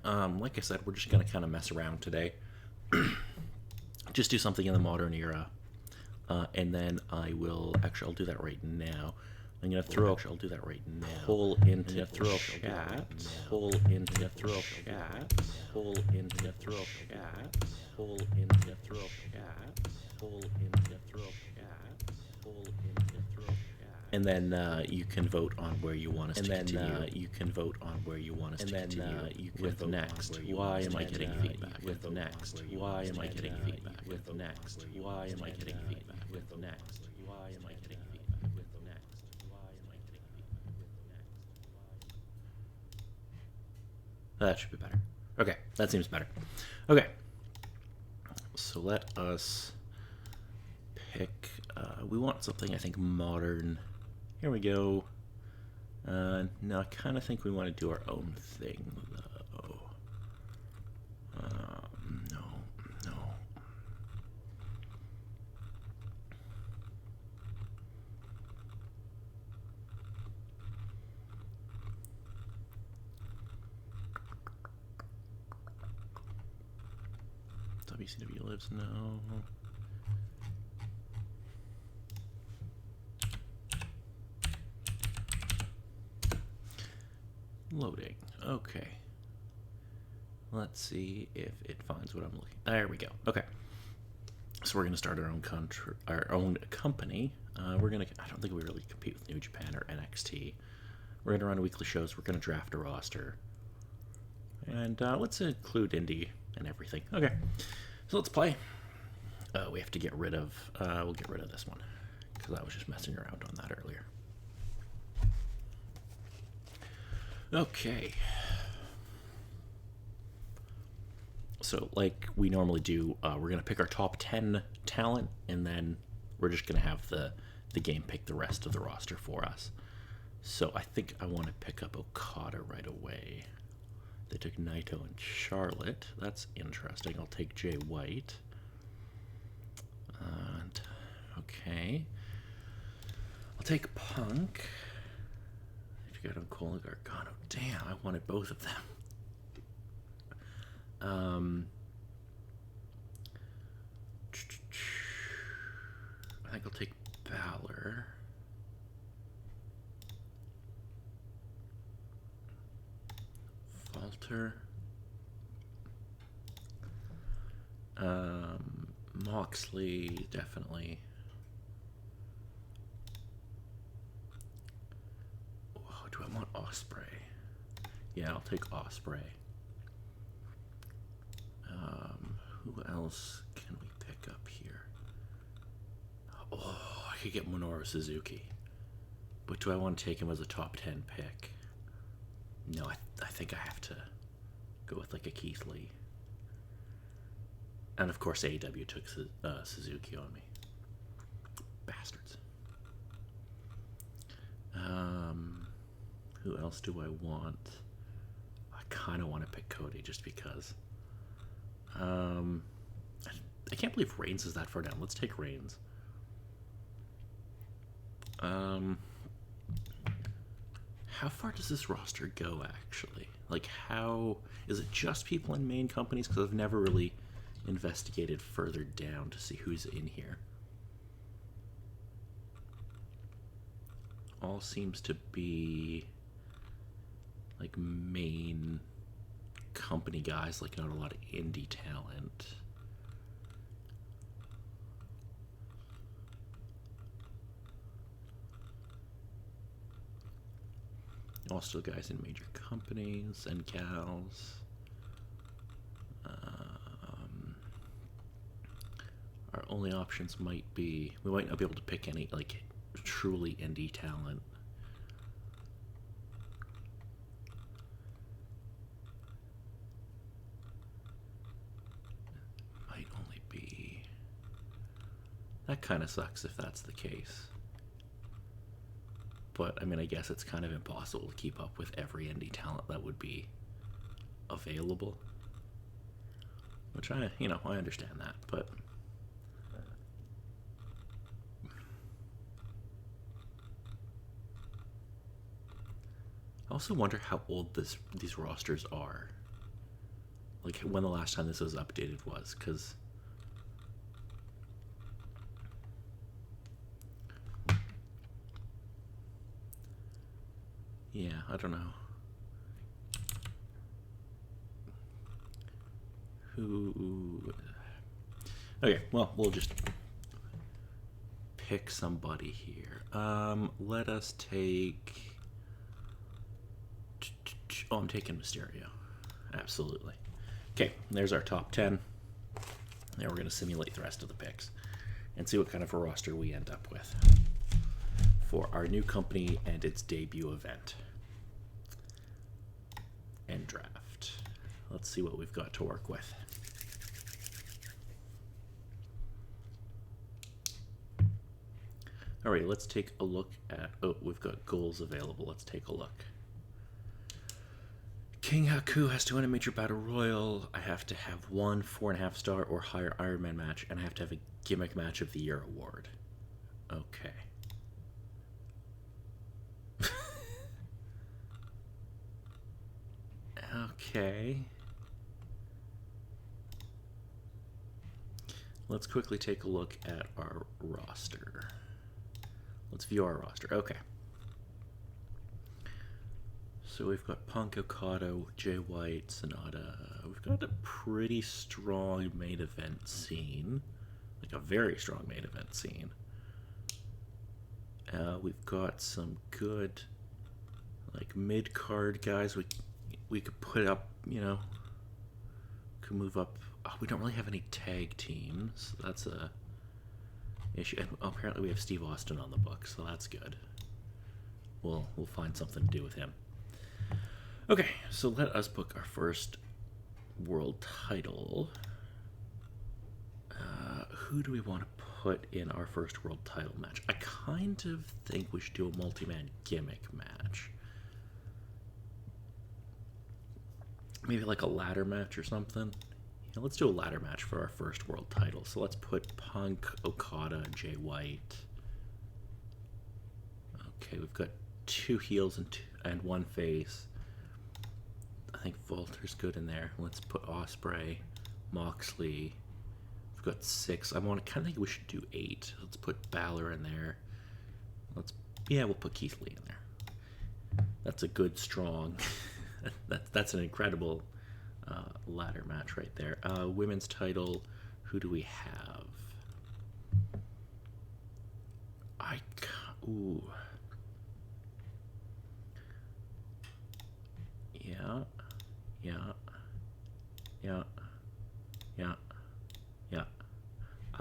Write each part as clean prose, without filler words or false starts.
Like I said, we're just going to kind of mess around today. Just do something in the modern era. And then I will, actually I'll do that right now. I'm going to throw, I'll do that right now. Pull into throw chat, pull into throw chat, pull into throw chat, pull into throw chat, pull into throw chat, pull into throw chat. And then you can vote on where you want us to continue. And then you can vote on where you want us to continue. And then you can vote next. Why am I getting feedback? With next. Why am I getting feedback? With next. Why am I getting feedback? With next. Why am I getting feedback? With next. Why am I getting feedback? With next. That should be better. Okay, that seems better. Okay, so let us pick. We want something, I think, modern. Here we go. No, I kind of think we want to do our own thing, though. No. WCW lives? No. Loading. Okay. Let's see if it finds what I'm looking. There we go. Okay. So we're gonna start our own company. We're gonna. I don't think we really compete with New Japan or NXT. We're gonna run weekly shows. We're gonna draft a roster, and let's include indie and everything. Okay. So let's play. We have to get rid of. We'll get rid of this one because I was just messing around on that earlier. Okay. So like we normally do, we're going to pick our top 10 talent, and then we're just going to have the game pick the rest of the roster for us. So I think I want to pick up Okada right away. They took Naito and Charlotte. That's interesting. I'll take Jay White. And, okay. I'll take Punk. If you got Cole and Gargano. Damn, I wanted both of them. I think I'll take Balor. Falter. Moxley, definitely. Oh, do I want Ospreay? Yeah, I'll take Ospreay. Who else can we pick up here? Oh, I could get Minoru Suzuki. But do I want to take him as a top 10 pick? No, I think I have to go with like a Keith Lee. And of course AEW took Suzuki on me. Bastards. Who else do I want? I kind of want to pick Cody just because. I can't believe Reigns is that far down. Let's take Reigns. How far does this roster go, actually? Like, how... Is it just people in main companies? Because I've never really investigated further down to see who's in here. All seems to be... like, main company guys. Like, not a lot of indie talent. All still guys in major companies and gals. Our only options might be... We might not be able to pick any, like, truly indie talent. Might only be... That kind of sucks if that's the case. But, I mean, I guess it's kind of impossible to keep up with every indie talent that would be available. Which I understand that, but... I also wonder how old these rosters are. like when the last time this was updated was, because yeah, I don't know. Who? Okay, well, we'll just pick somebody here. Let us take. Oh, I'm taking Mysterio. Absolutely. Okay, there's our top 10. Now we're going to simulate the rest of the picks and see what kind of a roster we end up with for our new company and its debut event and draft. Let's see what we've got to work with. Alright, let's take a look at... Oh, we've got goals available. Let's take a look. King Haku has to win a major battle royal. I have to have one 4.5 star or higher Iron Man match, and I have to have a gimmick match of the year award. Okay. Okay. Let's quickly take a look at our roster. Let's view our roster. Okay. So we've got Punk, Okada, Jay White, Sonata. We've got a pretty strong main event scene. Like a very strong main event scene. We've got some good, like, mid-card guys we could put up, you know. Could move up. Oh, we don't really have any tag teams. That's a issue. And apparently we have Steve Austin on the book, so that's good. We'll find something to do with him. Okay, so let us book our first world title. Who do we want to put in our first world title match? I kind of think we should do a multi-man gimmick match. Maybe like a ladder match or something. Yeah, let's do a ladder match for our first world title. So let's put Punk, Okada, Jay White. Okay, we've got 2 heels and 1 face. I think Volter's good in there. Let's put Ospreay, Moxley. We've got 6. I kind of think we should do 8. Let's put Balor in there. We'll put Keith Lee in there. That's a good, strong. that's an incredible ladder match right there. Women's title. Who do we have? Ooh. Yeah.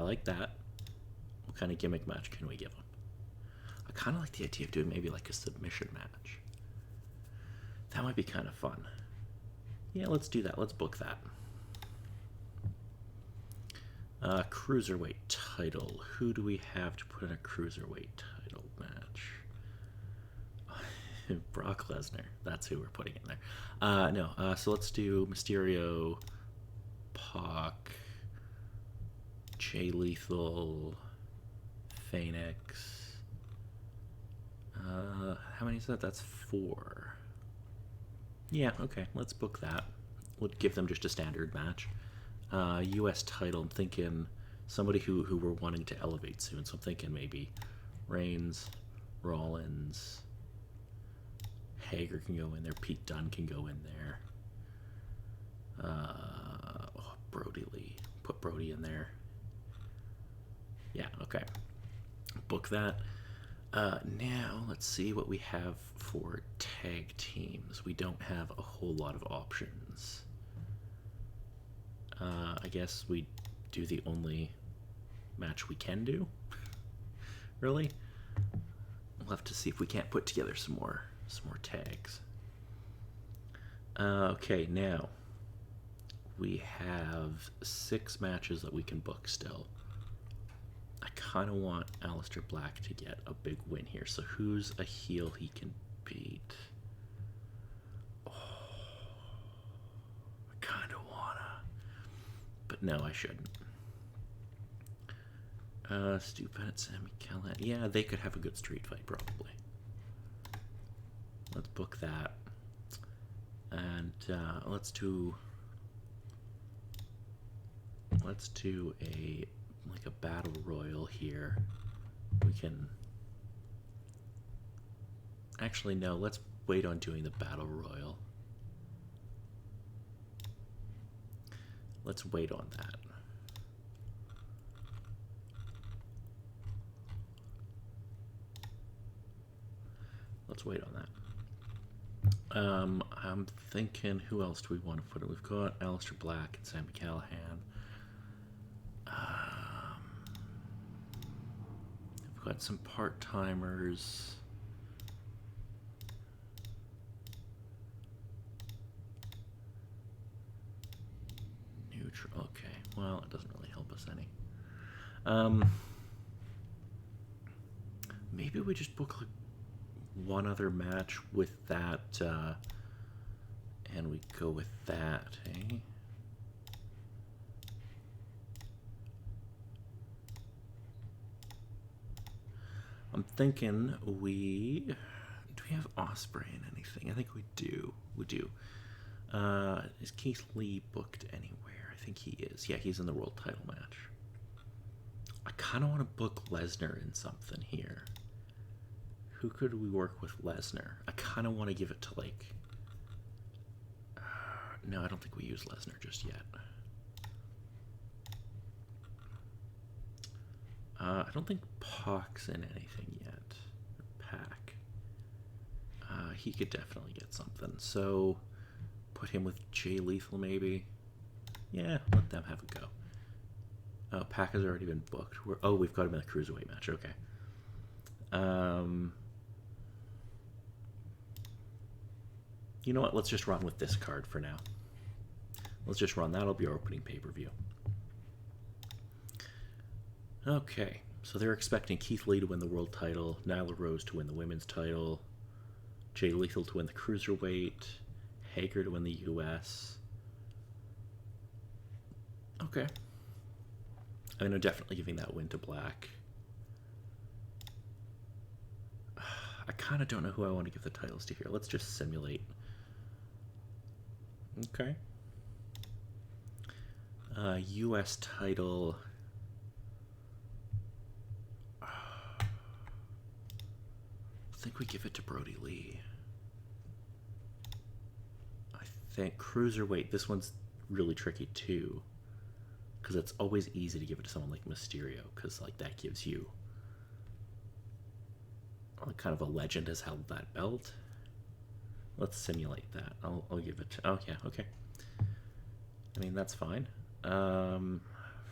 I like that. What kind of gimmick match can we give them? I kind of like the idea of doing maybe like a submission match. That might be kind of fun. Yeah, let's do that. Let's book that. Cruiserweight title. Who do we have to put in a cruiserweight title match? Brock Lesnar. That's who we're putting in there. So let's do Mysterio, Pac, Jay Lethal, Phoenix. How many is that? That's 4. Yeah, okay, let's book that. We'll give them just a standard match. U.S. title, I'm thinking somebody who we're wanting to elevate soon, so I'm thinking maybe Reigns, Rollins, Hager can go in there, Pete Dunne can go in there. Brody Lee. Put Brody in there. Yeah, okay. Book that. Now, let's see what we have for tag teams. We don't have a whole lot of options. I guess we do the only match we can do. Really? We'll have to see if we can't put together some more tags. Okay, now we have 6 matches that we can book still. I kind of want Aleister Black to get a big win here. So who's a heel he can beat? Oh, I kind of wanna, but no, I shouldn't. Stu Bennett, Sami Callihan. Yeah, they could have a good street fight probably. Let's book that, and let's do let's do a battle royal here. We can actually no. Let's wait on doing the battle royal. Let's wait on that. Let's wait on that. I'm thinking, who else do we want to put in? We've got Aleister Black and Sami Callihan. We've got some part-timers. Neutral. Okay. Well, it doesn't really help us any. Maybe we just book like one other match with that, and we go with that, eh? I'm thinking do we have Osprey in anything? I think we do. We do. Is Keith Lee booked anywhere? I think he is. Yeah, he's in the world title match. I kind of want to book Lesnar in something here. Who could we work with Lesnar? I kind of want to give it to, like... no, I don't think we use Lesnar just yet. I don't think Pac's in anything yet. Pac. He could definitely get something. So, put him with Jay Lethal, maybe? Yeah, let them have a go. Pac has already been booked. We've got him in the Cruiserweight match. Okay. You know what? Let's just run with this card for now. Let's just run. That'll be our opening pay-per-view. Okay. So they're expecting Keith Lee to win the world title, Nyla Rose to win the women's title, Jay Lethal to win the Cruiserweight, Hager to win the US. Okay. I mean, I'm definitely giving that win to Black. I kind of don't know who I want to give the titles to here. Let's just simulate. Okay. US title. I think we give it to Brody Lee. I think Cruiserweight, this one's really tricky too. Because it's always easy to give it to someone like Mysterio. Because like that gives you kind of a legend has held that belt. Let's simulate that. I'll give it to, oh yeah, okay. I mean, that's fine. For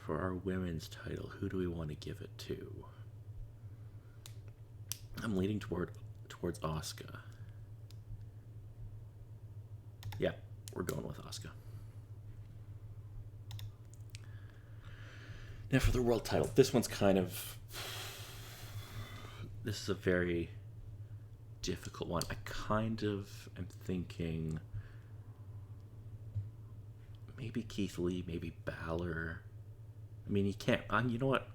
our women's title, who do we want to give it to? I'm leaning towards Asuka. Yeah, we're going with Asuka. Now for the world title, this one's kind of... This is a very difficult one. I kind of am thinking maybe Keith Lee, maybe Balor. I mean, you can't... you know what?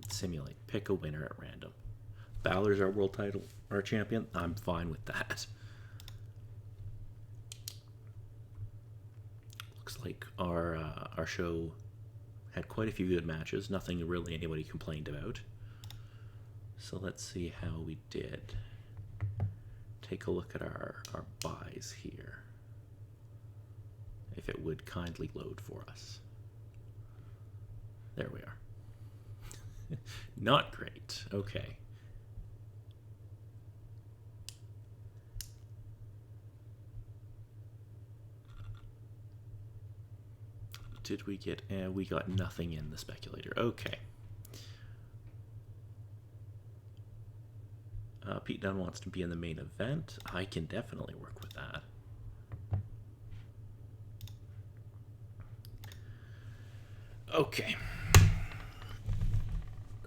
Simulate. Pick a winner at random. Balor's our world title, our champion. I'm fine with that. Looks like our show had quite a few good matches. Nothing really anybody complained about. So let's see how we did. Take a look at our buys here. If it would kindly load for us. There we are. Not great. Okay. Did we get... we got nothing in the speculator. Okay. Pete Dunne wants to be in the main event. I can definitely work with that. Okay.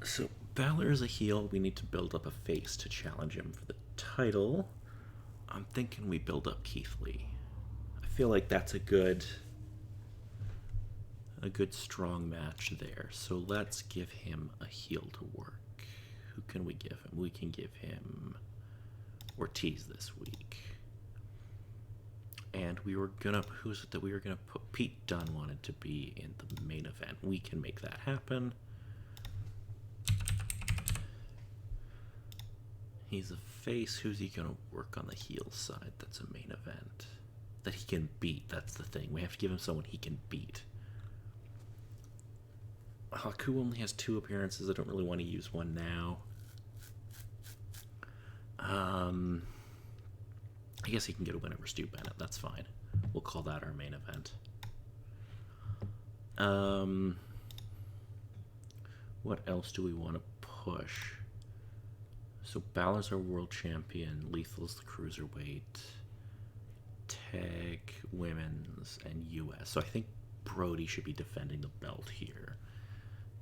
So, Balor is a heel. We need to build up a face to challenge him for the title. I'm thinking we build up Keith Lee. I feel like that's a good strong match there. So let's give him a heel to work. Who can we give him? We can give him Ortiz this week. And we were gonna... Who's it that we were gonna put Pete Dunne wanted to be in the main event. We can make that happen. He's a face. Who's he going to work on the heel side? That's a main event. That he can beat. That's the thing. We have to give him someone he can beat. Haku only has 2 appearances. I don't really want to use one now. I guess he can get a win over Stu Bennett. That's fine. We'll call that our main event. What else do we want to push? So Balor's our world champion. Lethal's the cruiserweight. Tag, women's, and US. So I think Brody should be defending the belt here.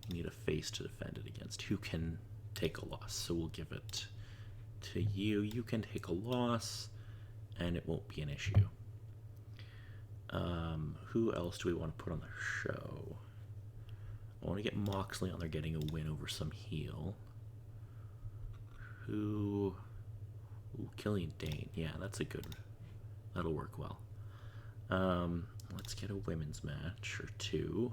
You need a face to defend it against. Who can take a loss? So we'll give it to you. You can take a loss, and it won't be an issue. Who else do we want to put on the show? I want to get Moxley on there getting a win over some heel. Who? Ooh, Killian Dane. Yeah, that's a good... That'll work well. Let's get a women's match or 2.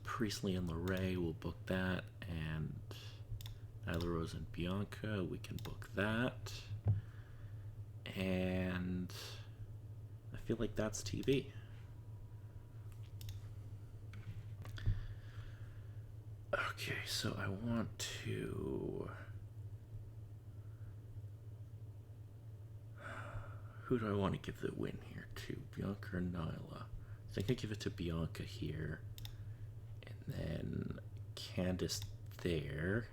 Priestley and LeRae, we'll book that. And Nyla Rose and Bianca, we can book that. And I feel like that's TV. Okay, so I want to... Who do I want to give the win here to? Bianca or Nyla? I think I give it to Bianca here. And then Candice there.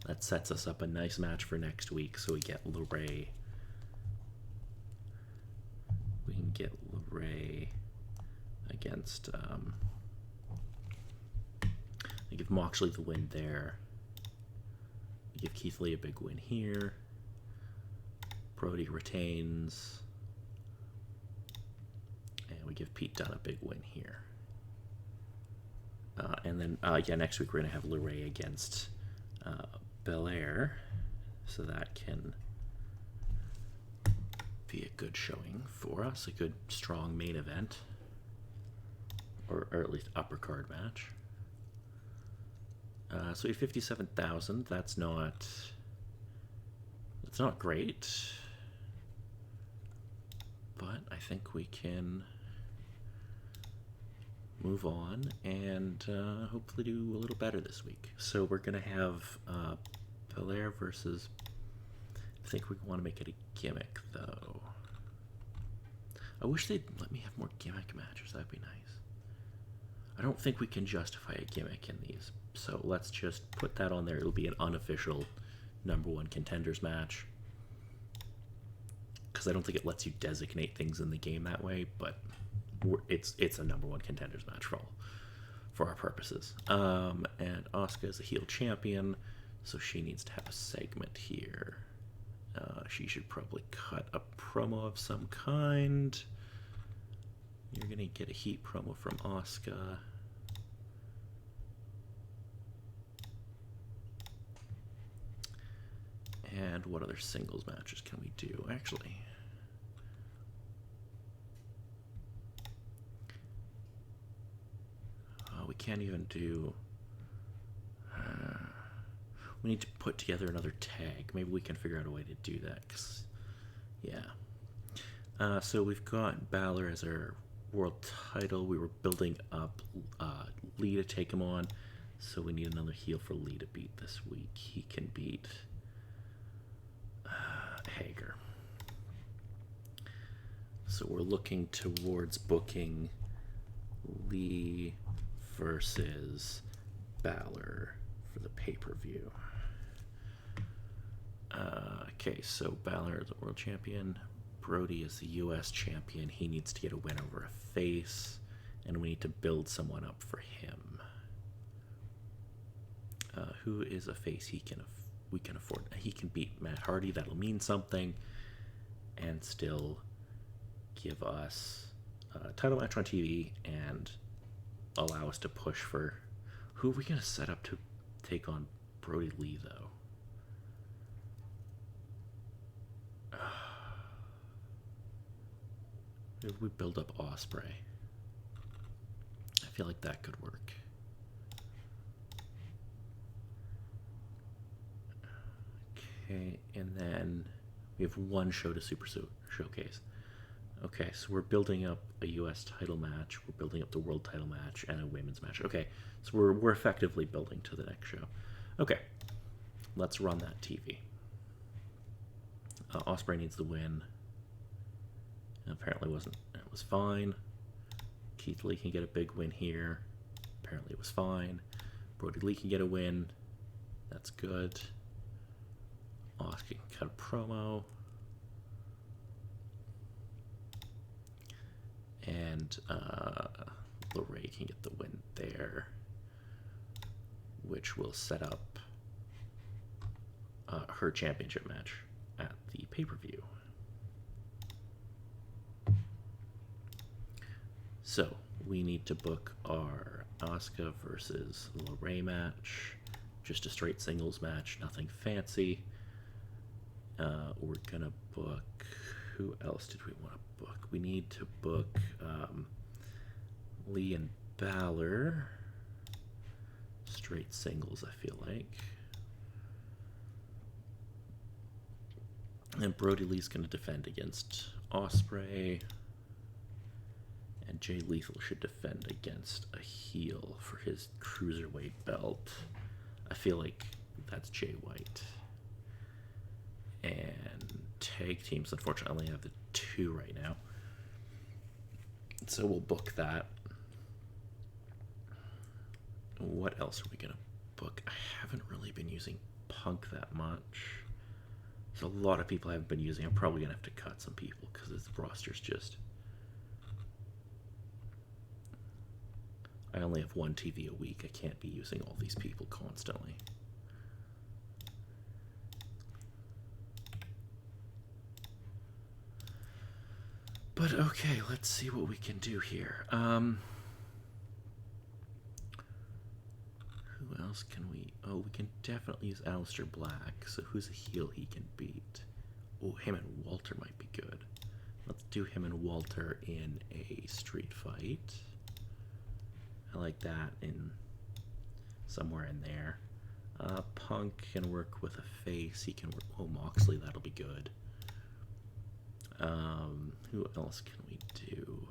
That sets us up a nice match for next week. So we get LeRae. We can get LeRae against... I give Moxley the win there. We give Keith Lee a big win here. Brody retains. And we give Pete Dunne a big win here. And then, yeah, next week we're going to have LeRae against Belair. So that can be a good showing for us. A good, strong main event. Or at least upper card match. So we have 57,000. That's not great, but I think we can move on and hopefully do a little better this week. So we're gonna have Belair versus. I think we want to make it a gimmick though. I wish they'd let me have more gimmick matches. That'd be nice. I don't think we can justify a gimmick in these. So let's just put that on there. It'll be an unofficial #1 contenders match. Because I don't think it lets you designate things in the game that way, but it's a #1 contenders match for our purposes. And Asuka is a heel champion, so she needs to have a segment here. She should probably cut a promo of some kind. You're gonna get a heat promo from Asuka. And what other singles matches can we do? Actually, we can't even do... we need to put together another tag. Maybe we can figure out a way to do that. 'Cause, yeah. So we've got Balor as our world title. We were building up Lee to take him on. So we need another heel for Lee to beat this week. He can beat... Hager. So we're looking towards booking Lee versus Balor for the pay-per-view. Okay, so Balor is the world champion. Brody is the US champion. He needs to get a win over a face, and we need to build someone up for him. Who is a face we can afford? He can beat Matt Hardy. That'll mean something, and still give us a title match on TV and allow us to push for... Who are we going to set up to take on Brody Lee, though? Maybe we build up Osprey. I feel like that could work. Okay, and then we have one show to showcase. Okay, so we're building up a U.S. title match, we're building up the world title match, and a women's match. Okay, so we're effectively building to the next show. Okay, let's run that TV. Osprey needs the win. Apparently it was fine. Keith Lee can get a big win here. Apparently it was fine. Brody Lee can get a win. That's good. Oscar can cut a promo. And LeRae can get the win there, which will set up her championship match at the pay-per-view. So we need to book our Asuka versus LeRae match, just a straight singles match, nothing fancy. We're gonna book, who else did we want to book? We need to book Lee and Balor, straight singles, I feel like. And Brody Lee's gonna defend against Osprey. And Jay Lethal should defend against a heel for his cruiserweight belt. I feel like that's Jay White. And tag teams, unfortunately, I only have the 2 right now. So we'll book that. What else are we going to book? I haven't really been using Punk that much. There's a lot of people I haven't been using. I'm probably going to have to cut some people because the roster's just... I only have 1 TV a week. I can't be using all these people constantly. But okay, let's see what we can do here. Who else can we... Oh, we can definitely use Aleister Black. So who's a heel he can beat? Oh, him and Walter might be good. Let's do him and Walter in a street fight. I like that in somewhere in there. Punk can work with a face. He can work... Oh, Moxley, that'll be good. Who else can we do?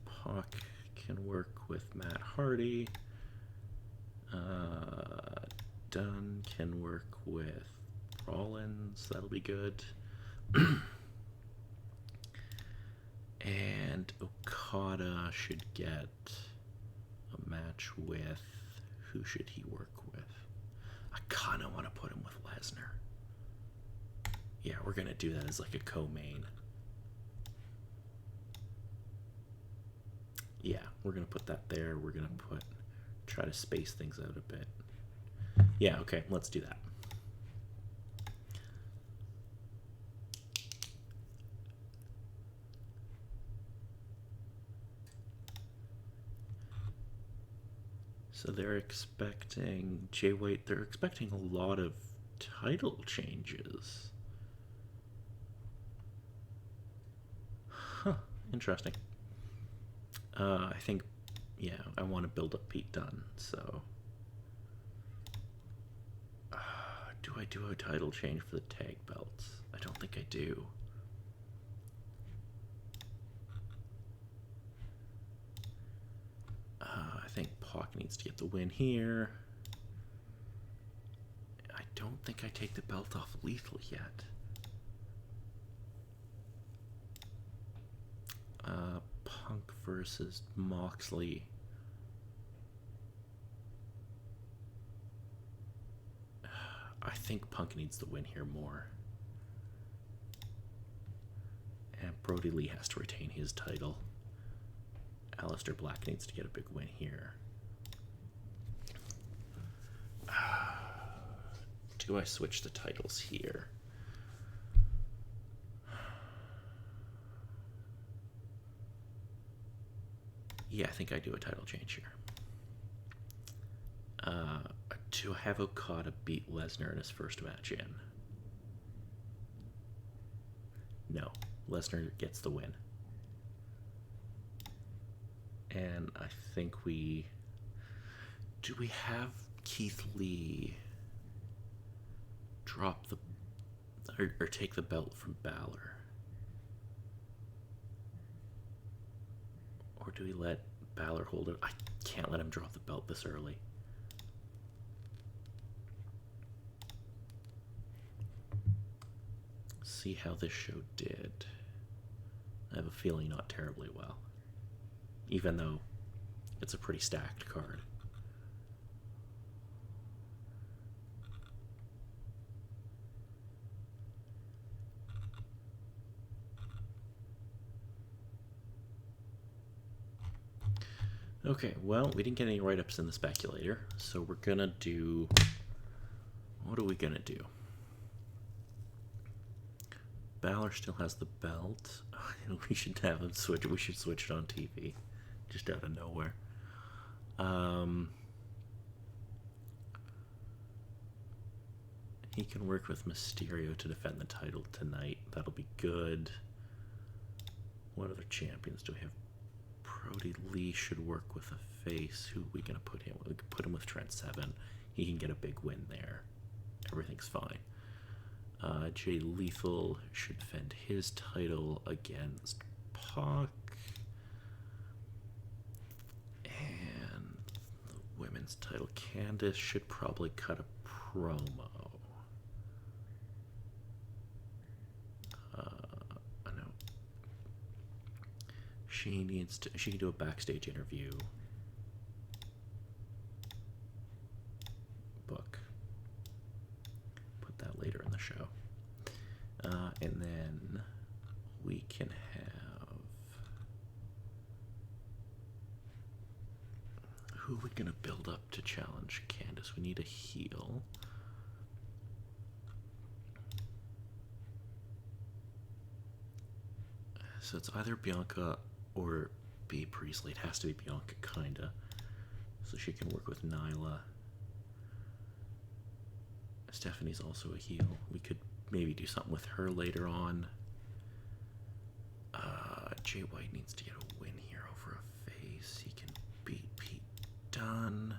Pac can work with Matt Hardy. Dunn can work with Rollins. That'll be good. And Okada should get a match with... Who should he work with? I kind of want to put him with Lesnar. Yeah, we're going to do that as like a co-main. Yeah, we're going to put that there. We're going to try to space things out a bit. Yeah, okay, let's do that. So they're expecting Jay White. They're expecting a lot of title changes. Huh, interesting. I think, yeah, I want to build up Pete Dunne, so... do I do a title change for the tag belts? I don't think I do. I think Pac needs to get the win here. I don't think I take the belt off Lethal yet. Punk versus Moxley. I think Punk needs the win here more. And Brody Lee has to retain his title. Aleister Black needs to get a big win here. Do I switch the titles here? Yeah, I think I do a title change here. Do I have Okada beat Lesnar in his first match in? No. Lesnar gets the win. And I think do we have Keith Lee drop the, or take the belt from Balor? Or do we let Balor hold it? I can't let him drop the belt this early. See how this show did. I have a feeling not terribly well. Even though it's a pretty stacked card. Okay, well, we didn't get any write-ups in the speculator, so we're gonna do... What are we gonna do? Balor still has the belt. We should have him switch. We should switch it on TV, just out of nowhere. He can work with Mysterio to defend the title tonight. That'll be good. What other champions do we have? Brody Lee should work with a face. Who are we gonna put him with? We could put him with Trent Seven. He can get a big win there. Everything's fine. Jay Lethal should defend his title against Pac. And the women's title, Candice should probably cut a promo. I know. She can do a backstage interview. Book. Put that later in the show. And then we can have... Who are we going to build up to challenge Candice? We need a heel. So it's either Bianca or Bea Priestley. It has to be Bianca, kinda. So she can work with Nyla. Stephanie's also a heel. We could maybe do something with her later on. Jay White needs to get a win here over a face. He can beat Pete Dunne.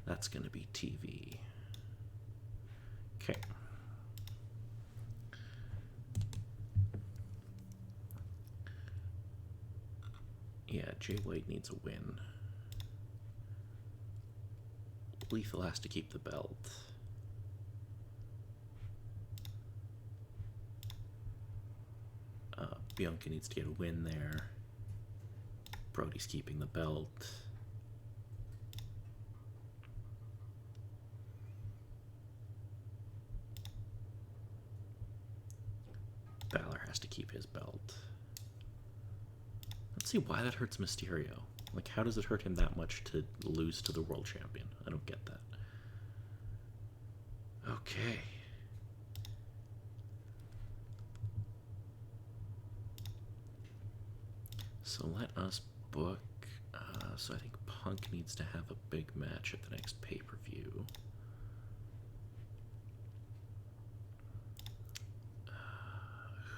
That's going to be TV. Okay. Yeah, Jay White needs a win. Lethal has to keep the belt. Bianca needs to get a win there. Brody's keeping the belt. Balor has to keep his belt. Let's see why that hurts Mysterio. Like, how does it hurt him that much to lose to the world champion? I don't get that. Okay. So let us book, so I think Punk needs to have a big match at the next pay-per-view.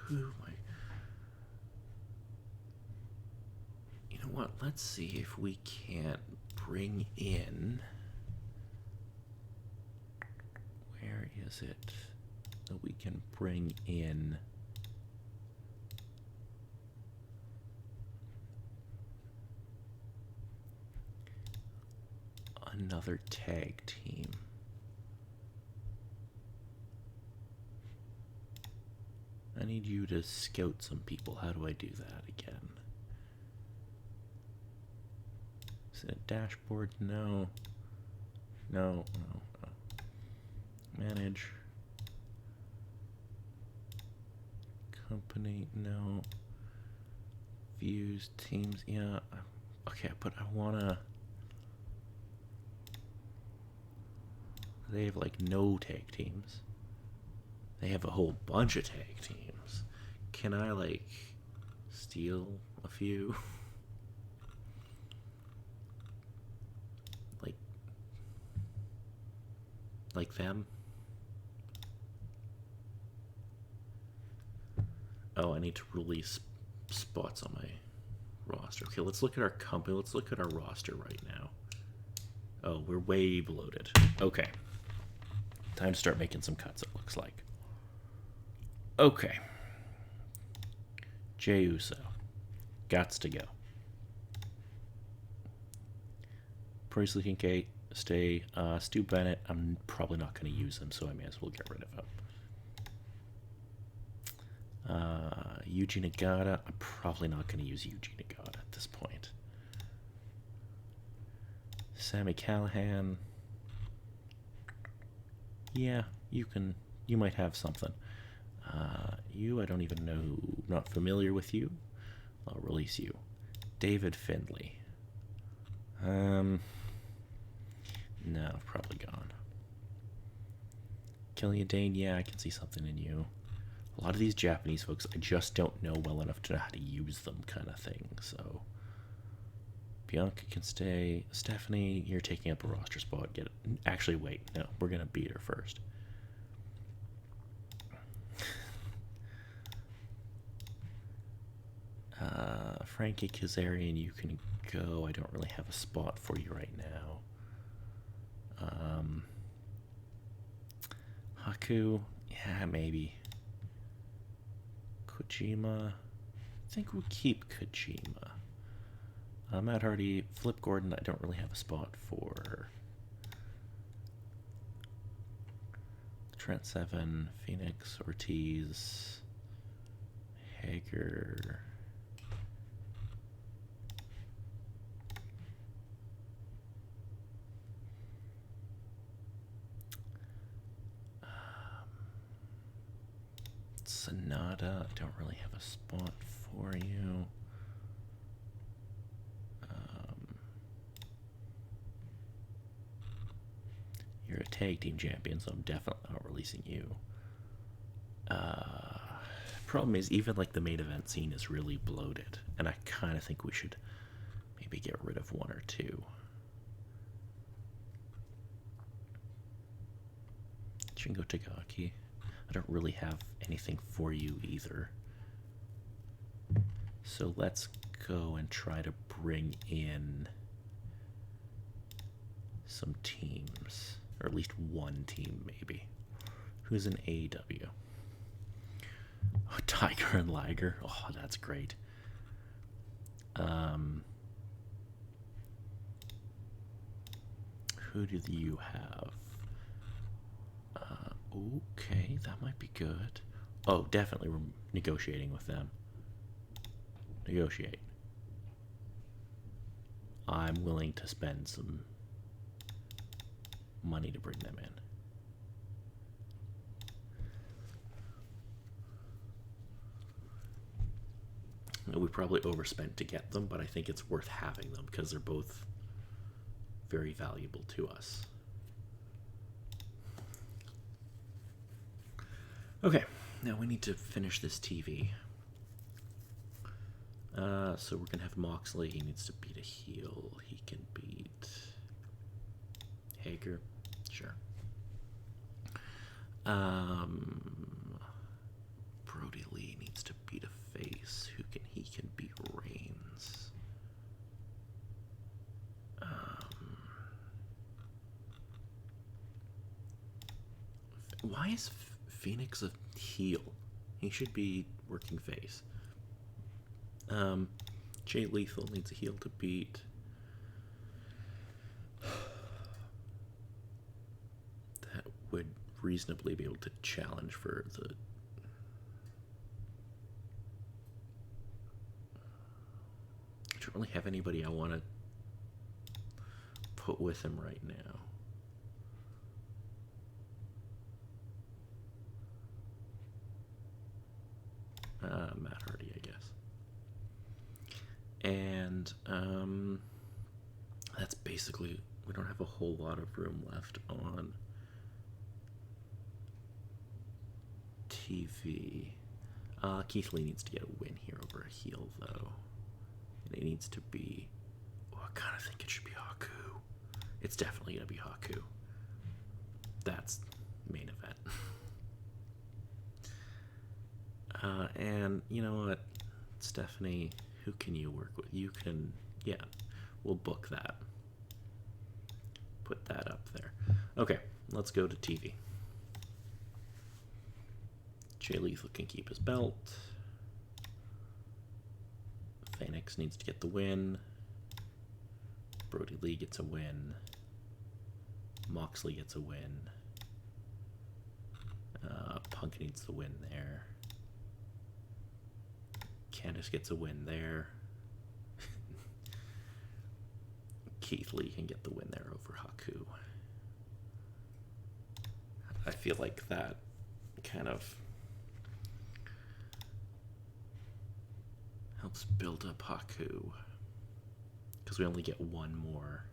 Who am I? You know what, let's see if we can't bring in, where is it that we can bring in another tag team. I need you to scout some people. How do I do that again? Is it a dashboard? No. No. Manage. Company? No. Views, teams? Yeah. Okay, but I wanna... They have like no tag teams. They have a whole bunch of tag teams. Can I like steal a few? like them? Oh, I need to release spots on my roster. Okay, let's look at our company. Let's look at our roster right now. Oh, we're way bloated. Okay. Time to start making some cuts, it looks like. Okay. Jey Uso. Gots to go. Priestley can stay. Stu Bennett, I'm probably not going to use him, so I may as well get rid of him. Yuji Nagata, I'm probably not going to use Yuji Nagata at this point. Sami Callihan. Yeah, you might have something. I don't even know, not familiar with you. I'll release you. David Findlay. No, probably gone. Killian Dane, yeah, I can see something in you. A lot of these Japanese folks, I just don't know well enough to know how to use them, kind of thing, so. Bianca can stay. Stephanie, you're taking up a roster spot. Get it. Actually, wait, no, we're going to beat her first. Frankie Kazarian, you can go. I don't really have a spot for you right now. Haku, yeah, maybe. Kojima, I think we'll keep Kojima. Matt Hardy, Flip Gordon, I don't really have a spot for. Trent Seven, Phoenix, Ortiz, Hager. Sonata, I don't really have a spot for you. You're a tag team champion, so I'm definitely not releasing you. Problem is, even like the main event scene is really bloated, and I kind of think we should maybe get rid of one or two. Shingo Takagi, I don't really have anything for you either. So let's go and try to bring in some teams, or at least one team maybe. Who's in AEW? Oh, Tiger and Liger. Oh, that's great. Who do you have? Okay, that might be good. Oh, definitely we're negotiating with them. Negotiate. I'm willing to spend some money to bring them in. We probably overspent to get them, but I think it's worth having them because they're both very valuable to us. Okay, now we need to finish this TV. So we're gonna have Moxley. He needs to beat a heel. He can beat Hager. Sure. Brody Lee needs to beat a face. He can beat Reigns. Why is Phoenix a heel? He should be working face. Jay Lethal needs a heel to beat. That would reasonably be able to challenge for the. I don't really have anybody I want to put with him right now. Matt Hardy, I guess. And that's basically, we don't have a whole lot of room left on TV. Keith Lee needs to get a win here over a heel, though. And it needs to be, I kind of think it should be Haku. It's definitely going to be Haku. That's main event. And you know what, Stephanie, who can you work with? You can, yeah, we'll book that. Put that up there. Okay, let's go to TV. Jay Lethal can keep his belt. Phoenix needs to get the win. Brody Lee gets a win. Moxley gets a win. Punk needs the win there. Candice gets a win there. Keith Lee can get the win there over Haku. I feel like that kind of helps build up Haku, because we only get one more.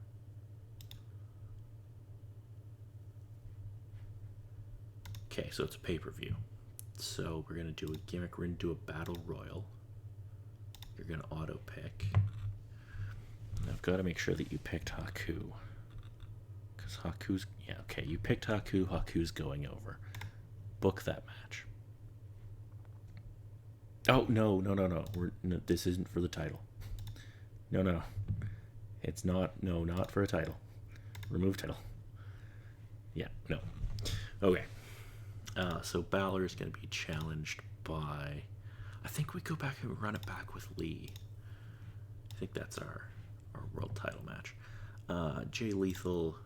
Okay, so it's a pay-per-view. So we're going to do a gimmick. We're going to do a battle royal. You're going to auto-pick. I've got to make sure that you picked Haku. Because Haku's... Yeah, okay, you picked Haku. Haku's going over. Book that match. Oh, no. No, this isn't for the title. No. It's not... No, not for a title. Remove title. Yeah, no. Okay. So Balor is going to be challenged by... I think we go back and run it back with Lee. I think that's our world title match. Jay Lethal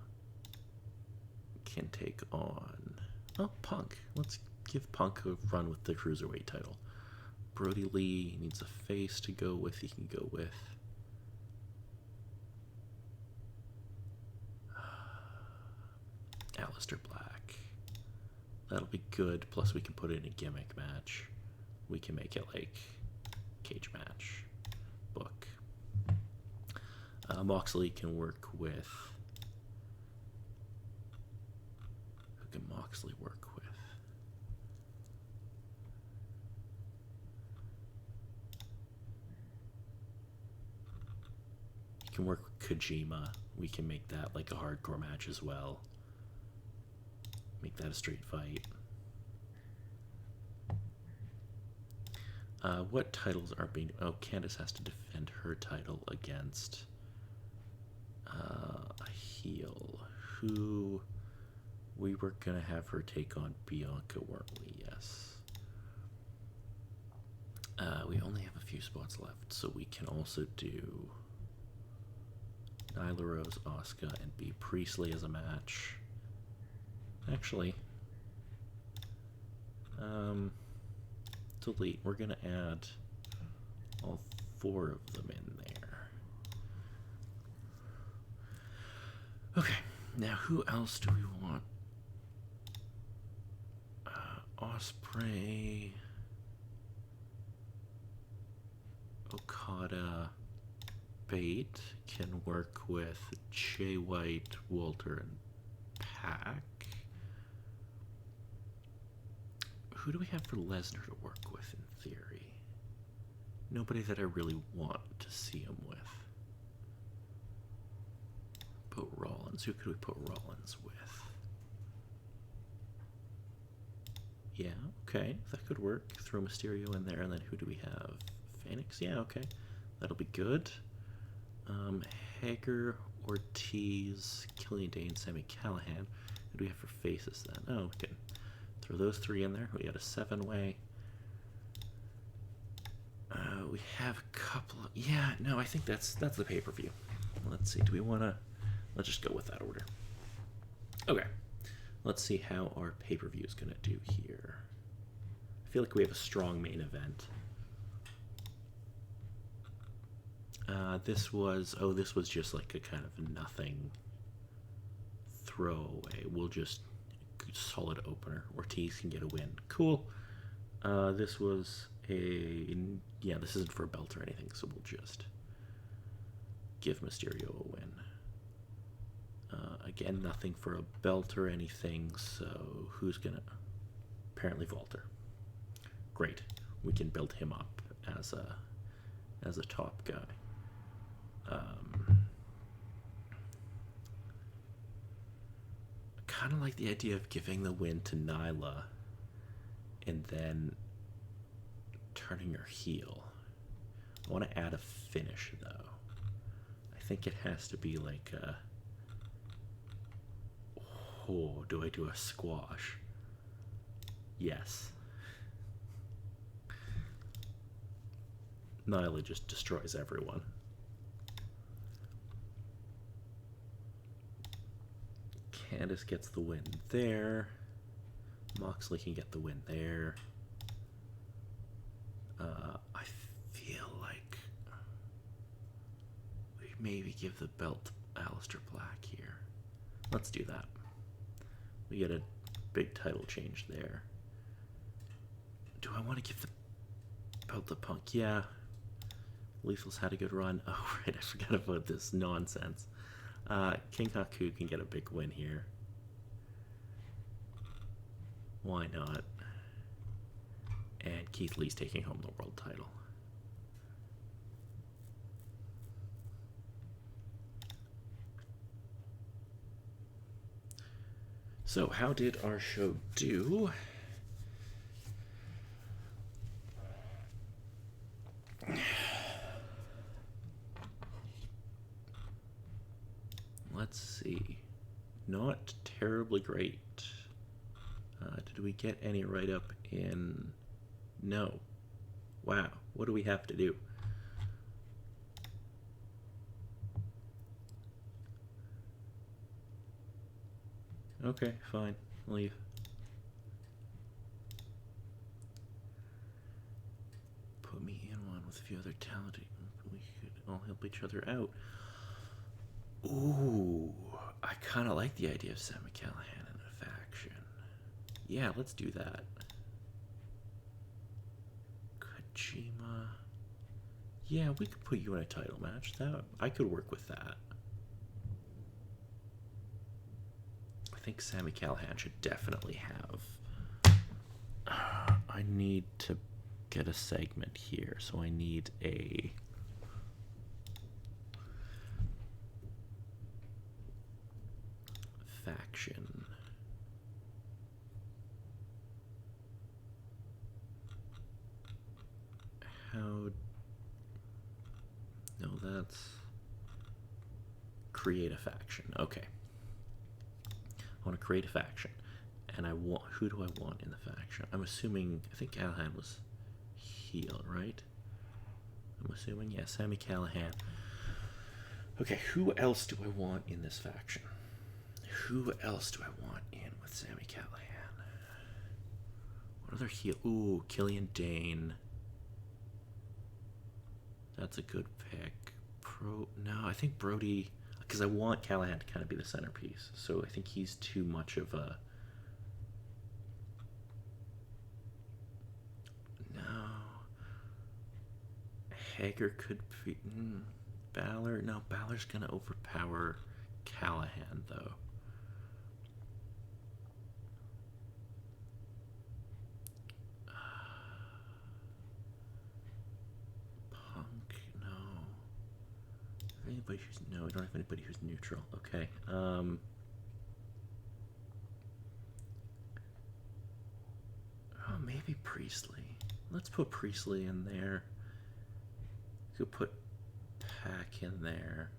can take on... Oh, Punk. Let's give Punk a run with the Cruiserweight title. Brody Lee needs a face to go with. He can go with... Aleister Black. That'll be good. Plus we can put it in a gimmick match. We can make it like cage match. Book. Moxley can work with... Who can Moxley work with? He can work with Kojima. We can make that like a hardcore match as well. Make that a street fight. What titles are being... Oh, Candice has to defend her title against a heel. Who... We were going to have her take on Bianca, weren't we? Yes. We only have a few spots left, so we can also do Nyla Rose, Asuka, and Bea Priestley as a match. Actually, delete. We're going to add all 4 of them in there. Okay, now who else do we want? Ospreay, Okada, Bate can work with Jay White, Walter, and Pac. Who do we have for Lesnar to work with in theory? Nobody that I really want to see him with. Put Rollins. Who could we put Rollins with? Yeah, okay, that could work. Throw Mysterio in there, and then who do we have? Phoenix? Yeah, okay. That'll be good. Hager, Ortiz, Killian Dane, Sami Callihan. Who do we have for faces then? Oh, we can throw those 3 in there. We got a 7-way. We have a couple of... Yeah, no, I think that's the pay-per-view. Let's see, do we want to... Let's just go with that order. Okay. Let's see how our pay-per-view is going to do here. I feel like we have a strong main event. This was just like a kind of nothing throwaway. We'll just solid opener. Ortiz can get a win. Cool. This was this isn't for a belt or anything, so we'll just give Mysterio a win. Again, nothing for a belt or anything, so who's gonna... Apparently Walter. Great. We can build him up as a top guy. I kind of like the idea of giving the win to Nyla and then turning her heel. I want to add a finish, though. I think it has to be like a... Oh, do I do a squash? Yes. Nyla just destroys everyone. Candace gets the win there. Moxley can get the win there. I feel like we maybe give the belt to Aleister Black here. Let's do that. We get a big title change there. Do I want to give the belt to Punk? Yeah. Lethal's had a good run. Oh, right, I forgot about this nonsense. King Haku can get a big win here. Why not? And Keith Lee's taking home the world title. So, how did our show do? Let's see. Not terribly great. Did we get any write-up in... No. Wow. What do we have to do? Okay, fine. Leave. Put me in one with a few other talented... We could all help each other out. Ooh. I kind of like the idea of Sam Callahan in a faction. Yeah, let's do that. Kojima. Yeah, we could put you in a title match. That I could work with that. I think Sami Callihan should definitely have. I need to get a segment here, so I need a... faction. How... No, that's... Create a faction. Okay. I want to create a faction. And I want... Who do I want in the faction? I'm assuming... I think Callahan was heel, right? I'm assuming, yeah, Sami Callihan. Okay, who else do I want in this faction? Who else do I want in with Sami Callihan? What other heel? Ooh, Killian Dane. That's a good pick. No, I think Brody... Because I want Callahan to kind of be the centerpiece. So I think he's too much of a... No. Hager could be... Balor? No, Balor's going to overpower Callahan, though. Punk? No. Anybody who's... No, we don't have anybody who's neutral. Okay. Oh, maybe Priestley. Let's put Priestley in there. We could put Pac in there.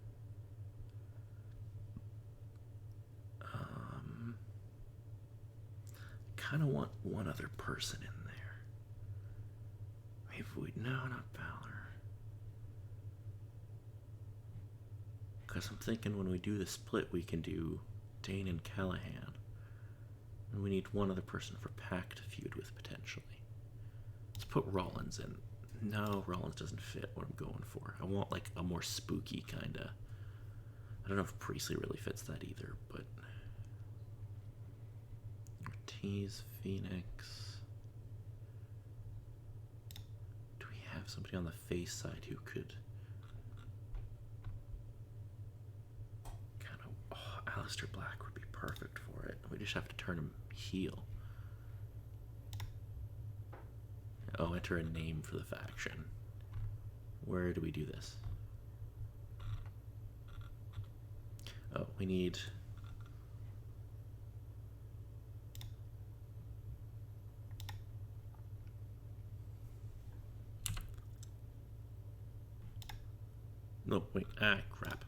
Kind of want one other person in there. Maybe we... No, not Balor. Because I'm thinking when we do the split, we can do Dane and Callahan. And we need one other person for Pac to feud with, potentially. Let's put Rollins in. No, Rollins doesn't fit what I'm going for. I want, like, a more spooky kind of... I don't know if Priestley really fits that either, but... Ortiz, Phoenix... Do we have somebody on the face side who could... kind of... Oh, Aleister Black would be perfect for it. We just have to turn him heel. Oh, enter a name for the faction. Where do we do this? Oh, we need... Oh, wait. Crap.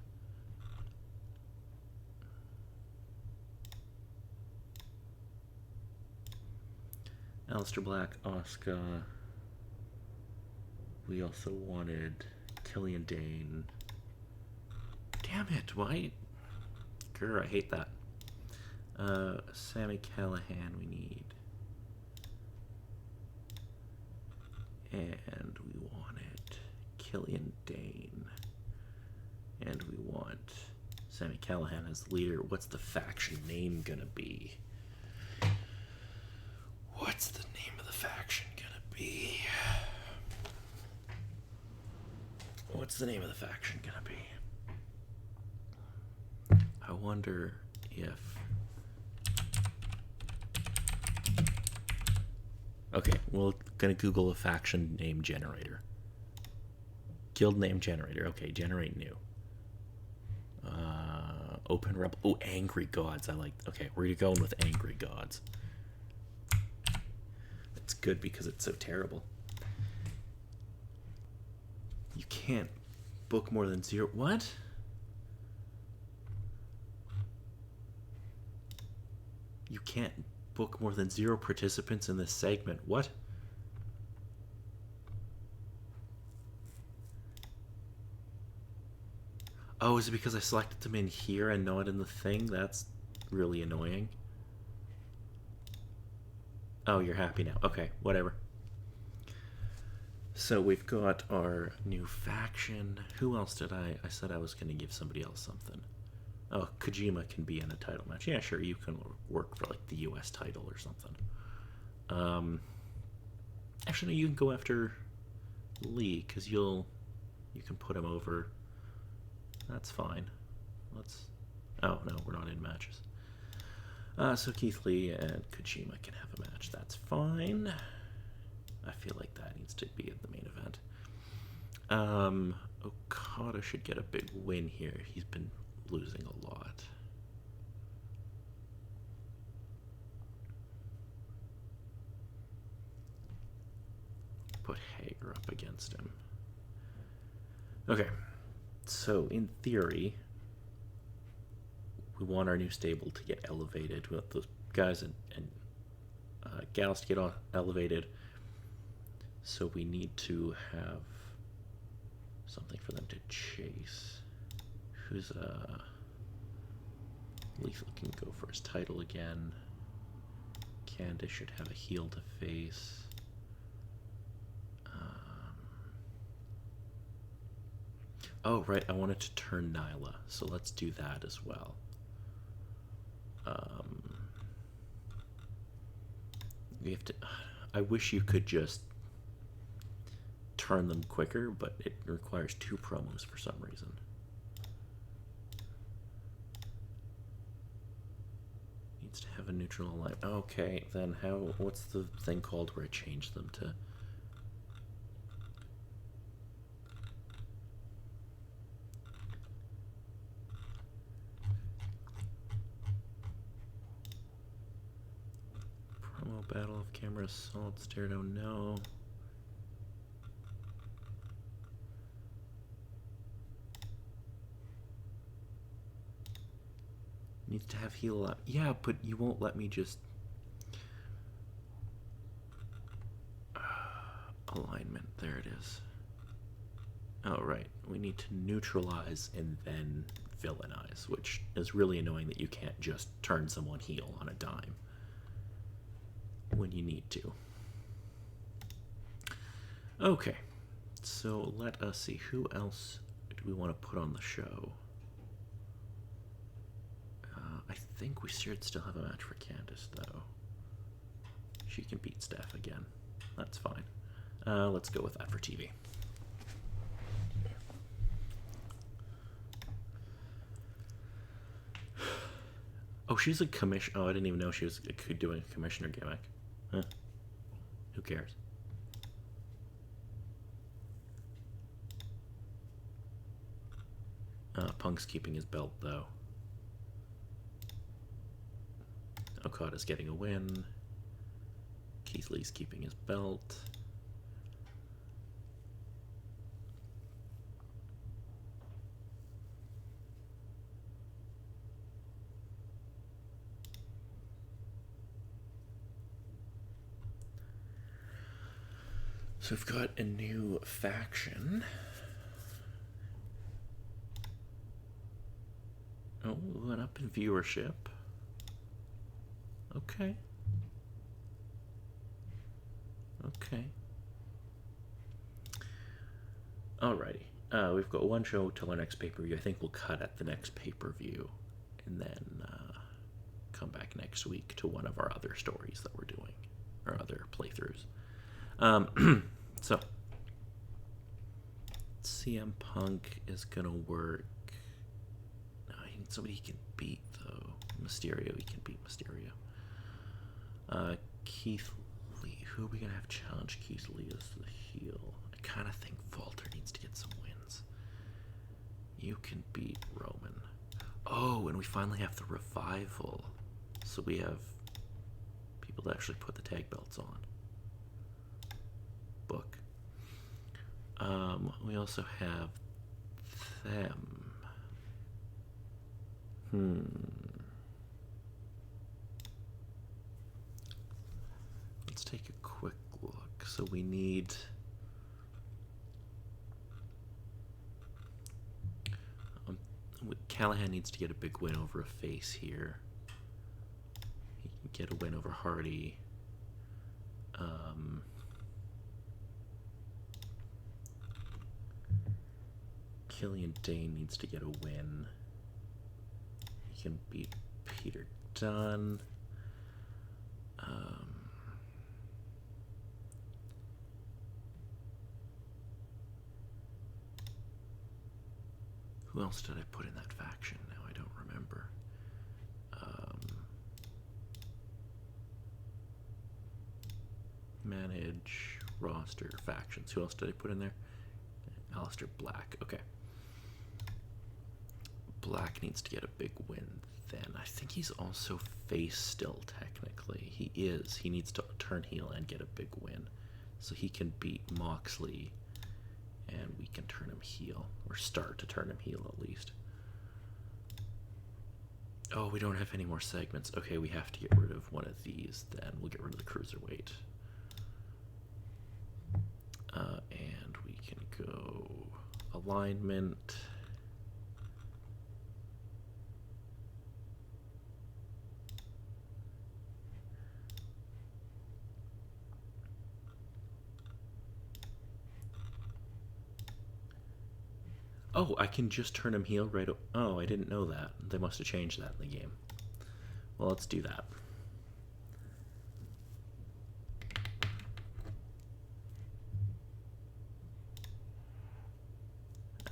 Aleister Black, Asuka. We also wanted Killian Dane. Damn it, why? Grr, I hate that. Sami Callihan we need. And we wanted Killian Dane. And we want Sami Callihan as leader. What's the faction name gonna be? What's the name of the faction gonna be? What's the name of the faction gonna be? I wonder if... Okay, we're gonna Google a faction name generator. Guild name generator. Okay, generate new. Open Rebel. Oh, Angry Gods. I like... Okay, we're going with Angry Gods. It's good because it's so terrible. You can't book more than 0... What? You can't book more than 0 participants in this segment. What? Oh, is it because I selected them in here and not in the thing? That's really annoying. Oh, you're happy now. Okay, whatever. So we've got our new faction. Who else did I said I was going to give somebody else something. Oh, Kojima can be in a title match. Yeah, sure, you can work for like the US title or something. Actually, no, you can go after Lee because you can put him over. That's fine. Oh no, we're not in matches. So Keith Lee and Kojima can have a match. That's fine. I feel like that needs to be in the main event. Okada should get a big win here. He's been losing a lot. Put Hager up against him. Okay, so in theory, we want our new stable to get elevated. We want those guys and gals to get elevated. So we need to have something for them to chase. Who's Lethal can go for his title again. Candace should have a heel to face. Oh, right, I wanted to turn Nyla, so let's do that as well. We have to... I wish you could just turn them quicker, but it requires 2 promos for some reason. Needs to have a neutral alignment. Okay, then what's the thing called where I change them to... Promo Battle of Camera Assault, Stereo, no. Needs to have heel up. Yeah, but you won't let me just... alignment, there it is. Oh, right. We need to neutralize and then villainize, which is really annoying that you can't just turn someone heel on a dime when you need to. Okay, so let us see. Who else do we want to put on the show? I think we should still have a match for Candace, though. She can beat Steph again. That's fine. Let's go with that for TV. Oh, she's a commission. Oh, I didn't even know she was doing a commissioner gimmick. Huh. Who cares? Punk's keeping his belt, though. Okada's getting a win. Keith Lee's keeping his belt. So we've got a new faction. Oh, we went up in viewership. Okay. Okay. Alrighty. We've got one show till our next pay-per-view. I think we'll cut at the next pay-per-view and then come back next week to one of our other stories that we're doing, or other playthroughs. So, CM Punk is gonna work. I need somebody he can beat, though. Mysterio, he can beat Mysterio. Keith Lee. Who are we gonna have challenge Keith Lee as the heel? I kind of think Walter needs to get some wins. You can beat Roman. Oh, and we finally have the revival. So we have people to actually put the tag belts on. Book. We also have them. Let's take a quick look. So we need... Callahan needs to get a big win over a face here. He can get a win over Hardy. Killian Dane needs to get a win. He can beat Peter Dunne. Who else did I put in that faction? Now I don't remember. Manage, roster, factions. Who else did I put in there? Aleister Black. Okay. Black needs to get a big win then. I think he's also face still, technically. He is. He needs to turn heel and get a big win. So he can beat Moxley, and we can turn him heel, or start to turn him heel at least. Oh, we don't have any more segments. Okay, we have to get rid of one of these then. We'll get rid of the Cruiserweight. And we can go alignment. Oh, I can just turn him heel right... Oh, I didn't know that. They must have changed that in the game. Well, let's do that.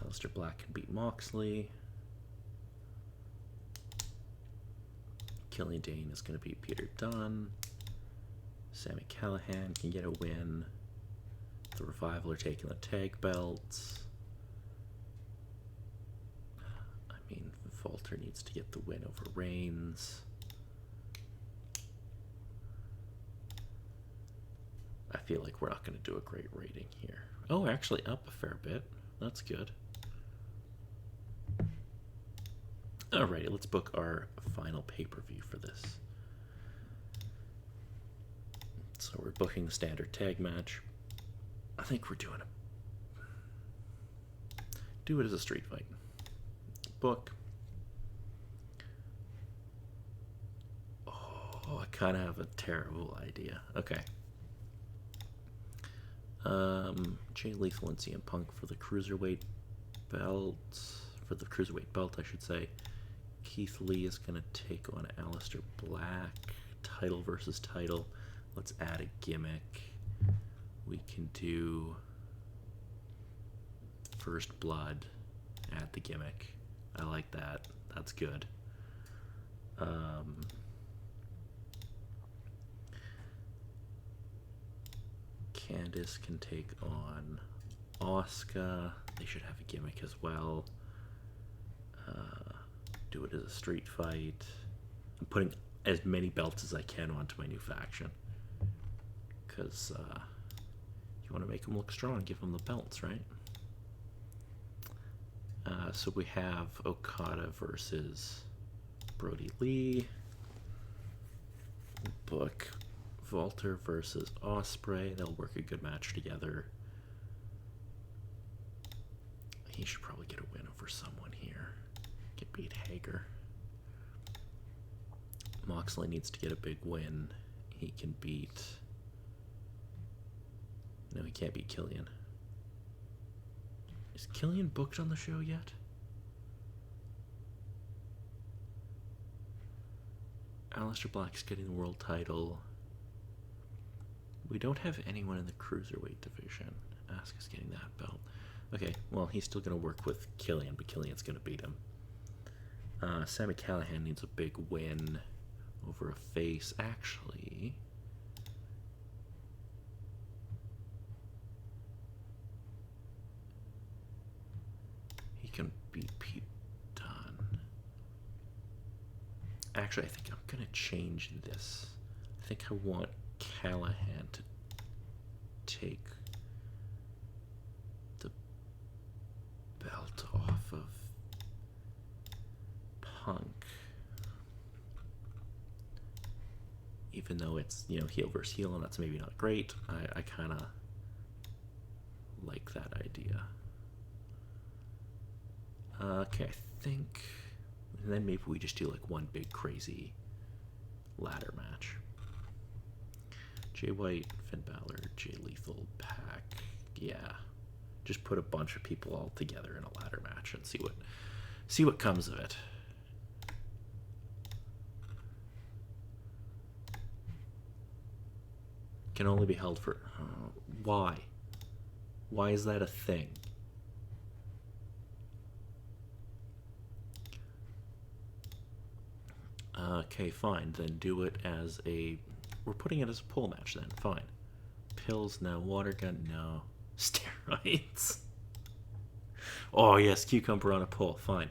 Aleister Black can beat Moxley. Killian Dane is going to beat Peter Dunne. Sami Callihan can get a win. The Revival are taking the tag belts. Walter needs to get the win over Reigns. I feel like we're not going to do a great rating here. Oh, actually up a fair bit. That's good. Alrighty, let's book our final pay-per-view for this. So we're booking the standard tag match. I think we're doing do it as a street fight. Book. Oh, I kind of have a terrible idea. Okay. Jay Lethal and CM Punk for the Cruiserweight belt. For the Cruiserweight belt, I should say. Keith Lee is going to take on Aleister Black. Title versus title. Let's add a gimmick. We can do First Blood. Add the gimmick. I like that. That's good. Candice can take on Asuka. They should have a gimmick as well. Do it as a street fight. I'm putting as many belts as I can onto my new faction. Because you want to make them look strong, give them the belts, right? So we have Okada versus Brody Lee. Book Walter versus Ospreay. They'll work a good match together. He should probably get a win over someone here. Get beat Hager. Moxley needs to get a big win. He can beat... No, he can't beat Killian. Is Killian booked on the show yet? Aleister Black's getting the world title. We don't have anyone in the cruiserweight division. Asuka's getting that belt. Okay, well, he's still going to work with Killian, but Killian's going to beat him. Sami Callihan needs a big win over a face. Actually... he can beat Pete Dunne. Actually, I think I'm going to change this. I think I want Callahan to take the belt off of Punk. Even though it's, you know, heel versus heel, and that's maybe not great, I kind of like that idea. Okay, I think... And then maybe we just do like one big crazy ladder match. Jay White, Finn Balor, Jay Lethal, Pac. Yeah. Just put a bunch of people all together in a ladder match and see what comes of it. Can only be held for... why? Why is that a thing? Okay, fine. Then do it as a... We're putting it as a pole match then. Fine. Pills, no. Water gun, no. Steroids. Oh, yes. Cucumber on a pole. Fine.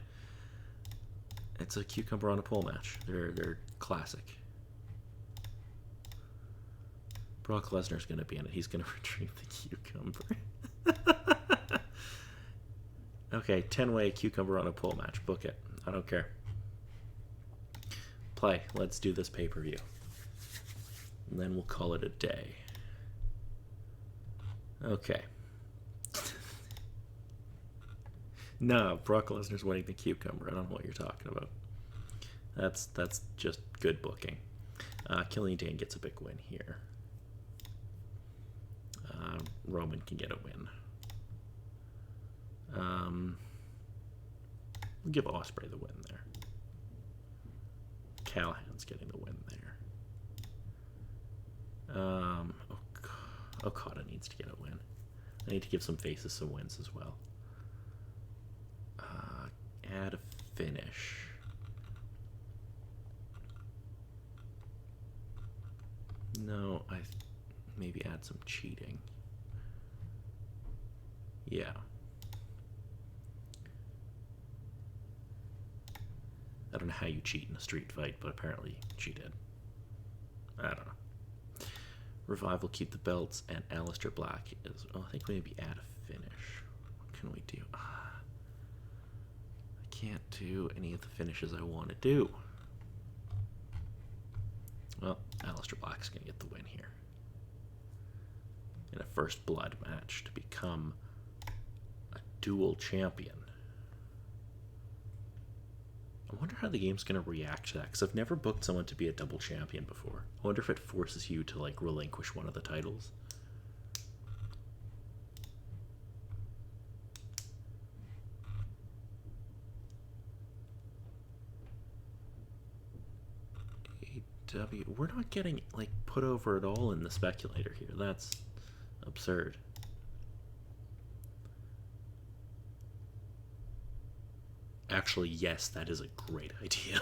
It's a cucumber on a pole match. They're classic. Brock Lesnar's going to be in it. He's going to retrieve the cucumber. Okay, 10-way cucumber on a pole match. Book it. I don't care. Play. Let's do this pay-per-view. And then we'll call it a day. Okay. No, Brock Lesnar's winning the cucumber. I don't know what you're talking about. That's just good booking. Killian Dane gets a big win here. Roman can get a win. We'll give Ospreay the win there. Callahan's getting the win there. Okada needs to get a win. I need to give some faces some wins as well. Add a finish. No, maybe add some cheating. Yeah. I don't know how you cheat in a street fight, but apparently she did. I don't know. Revival keep the belts, and Aleister Black is... Oh, I think maybe add a finish. What can we do? I can't do any of the finishes I want to do. Well, Aleister Black's going to get the win here. In a first blood match to become a dual champion. I wonder how the game's going to react to that, because I've never booked someone to be a double champion before. I wonder if it forces you to, like, relinquish one of the titles. AW, we're not getting, like, put over at all in the speculator here. That's absurd. Actually, yes, that is a great idea.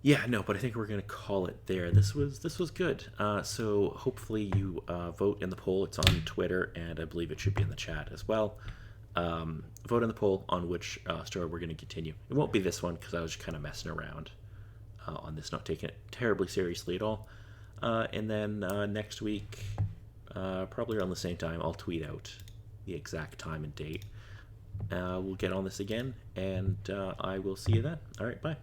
Yeah, no, but I think we're going to call it there. This was good. So hopefully you vote in the poll. It's on Twitter, and I believe it should be in the chat as well. Vote in the poll on which story we're going to continue. It won't be this one, because I was just kind of messing around on this, not taking it terribly seriously at all. And then next week... probably around the same time, I'll tweet out the exact time and date We'll get on this again, and I will see you then. All right, bye.